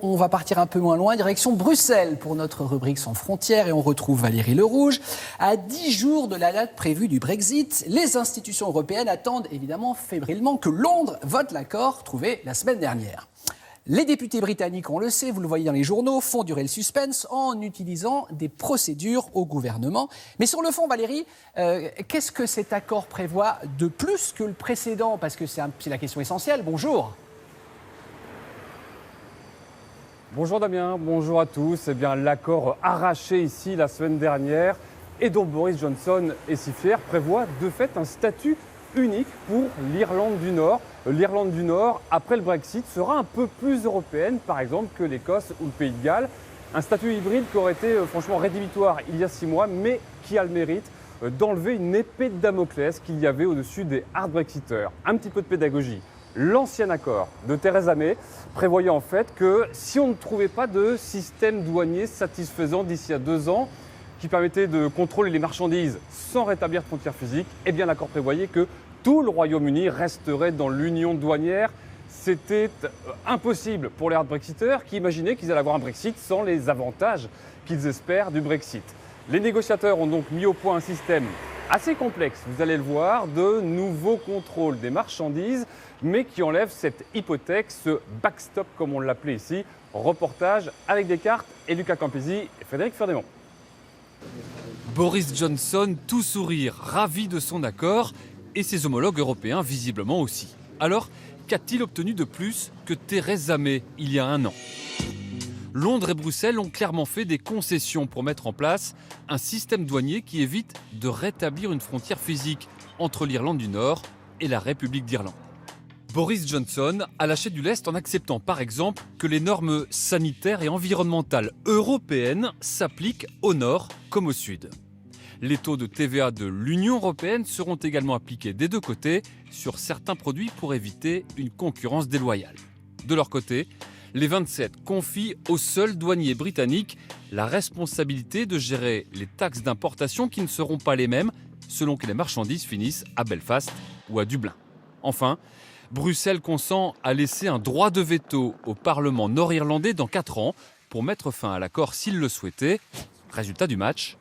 On va partir un peu moins loin, direction Bruxelles pour notre rubrique Sans frontières et on retrouve Valérie Lerouge. À 10 jours de la date prévue du Brexit, les institutions européennes attendent évidemment fébrilement que Londres vote l'accord trouvé la semaine dernière. Les députés britanniques, on le sait, vous le voyez dans les journaux, font durer le suspense en utilisant des procédures au gouvernement. Mais sur le fond, Valérie, qu'est-ce que cet accord prévoit de plus que le précédent? Parce que c'est la question essentielle. Bonjour. Bonjour Damien, bonjour à tous. Eh bien, l'accord arraché ici la semaine dernière et dont Boris Johnson est si fier prévoit de fait un statut unique pour l'Irlande du Nord. L'Irlande du Nord, après le Brexit, sera un peu plus européenne, par exemple, que l'Écosse ou le Pays de Galles. Un statut hybride qui aurait été franchement rédhibitoire il y a 6 mois, mais qui a le mérite d'enlever une épée de Damoclès qu'il y avait au-dessus des hard Brexiteurs. Un petit peu de pédagogie. L'ancien accord de Theresa May prévoyait en fait que si on ne trouvait pas de système douanier satisfaisant d'ici à 2 ans qui permettait de contrôler les marchandises sans rétablir de frontières physiques, eh bien l'accord prévoyait que tout le Royaume-Uni resterait dans l'union douanière. C'était impossible pour les hard Brexiteurs qui imaginaient qu'ils allaient avoir un Brexit sans les avantages qu'ils espèrent du Brexit. Les négociateurs ont donc mis au point un système assez complexe, vous allez le voir, de nouveaux contrôles des marchandises, mais qui enlève cette hypothèque, ce backstop comme on l'appelait ici. Reportage avec Descartes et Lucas Campisi et Frédéric Ferdinand. Boris Johnson, tout sourire, ravi de son accord, et ses homologues européens visiblement aussi. Alors, qu'a-t-il obtenu de plus que Theresa May il y a 1 an ? Londres et Bruxelles ont clairement fait des concessions pour mettre en place un système douanier qui évite de rétablir une frontière physique entre l'Irlande du Nord et la République d'Irlande. Boris Johnson a lâché du lest en acceptant par exemple que les normes sanitaires et environnementales européennes s'appliquent au nord comme au sud. Les taux de TVA de l'Union européenne seront également appliqués des 2 côtés sur certains produits pour éviter une concurrence déloyale. De leur côté, les 27 confient au seul douanier britannique la responsabilité de gérer les taxes d'importation qui ne seront pas les mêmes selon que les marchandises finissent à Belfast ou à Dublin. Enfin, Bruxelles consent à laisser un droit de veto au Parlement nord-irlandais dans 4 ans pour mettre fin à l'accord s'il le souhaitait. Résultat du match.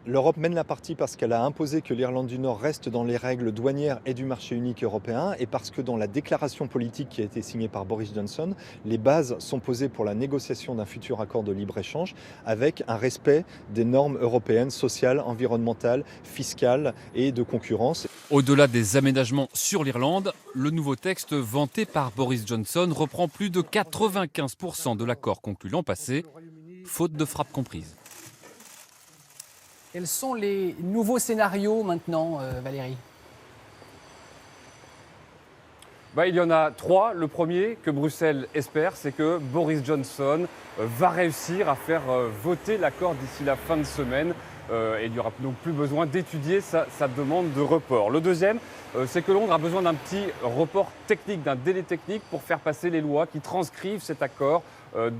L'Europe mène la partie parce qu'elle a imposé que l'Irlande du Nord reste dans les règles douanières et du marché unique européen et parce que dans la déclaration politique qui a été signée par Boris Johnson, les bases sont posées pour la négociation d'un futur accord de libre-échange avec un respect des normes européennes, sociales, environnementales, fiscales et de concurrence. Au-delà des aménagements sur l'Irlande, le nouveau texte vanté par Boris Johnson reprend plus de 95% de l'accord conclu l'an passé, faute de frappe comprise. Quels sont les nouveaux scénarios maintenant, Valérie ? Il y en a 3. Le premier que Bruxelles espère, c'est que Boris Johnson va réussir à faire voter l'accord d'ici la fin de semaine. Et il n'y aura donc plus besoin d'étudier sa demande de report. Le deuxième, c'est que Londres a besoin d'un petit report technique, d'un délai technique pour faire passer les lois qui transcrivent cet accord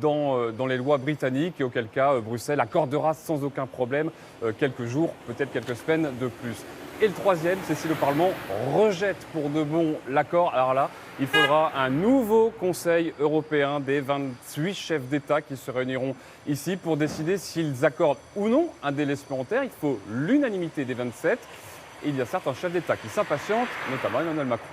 dans les lois britanniques et auquel cas Bruxelles accordera sans aucun problème quelques jours, peut-être quelques semaines de plus. Et le troisième, c'est si le Parlement rejette pour de bon l'accord. Alors là, il faudra un nouveau Conseil européen des 28 chefs d'État qui se réuniront ici pour décider s'ils accordent ou non un délai supplémentaire. Il faut l'unanimité des 27. Et il y a certains chefs d'État qui s'impatientent, notamment Emmanuel Macron.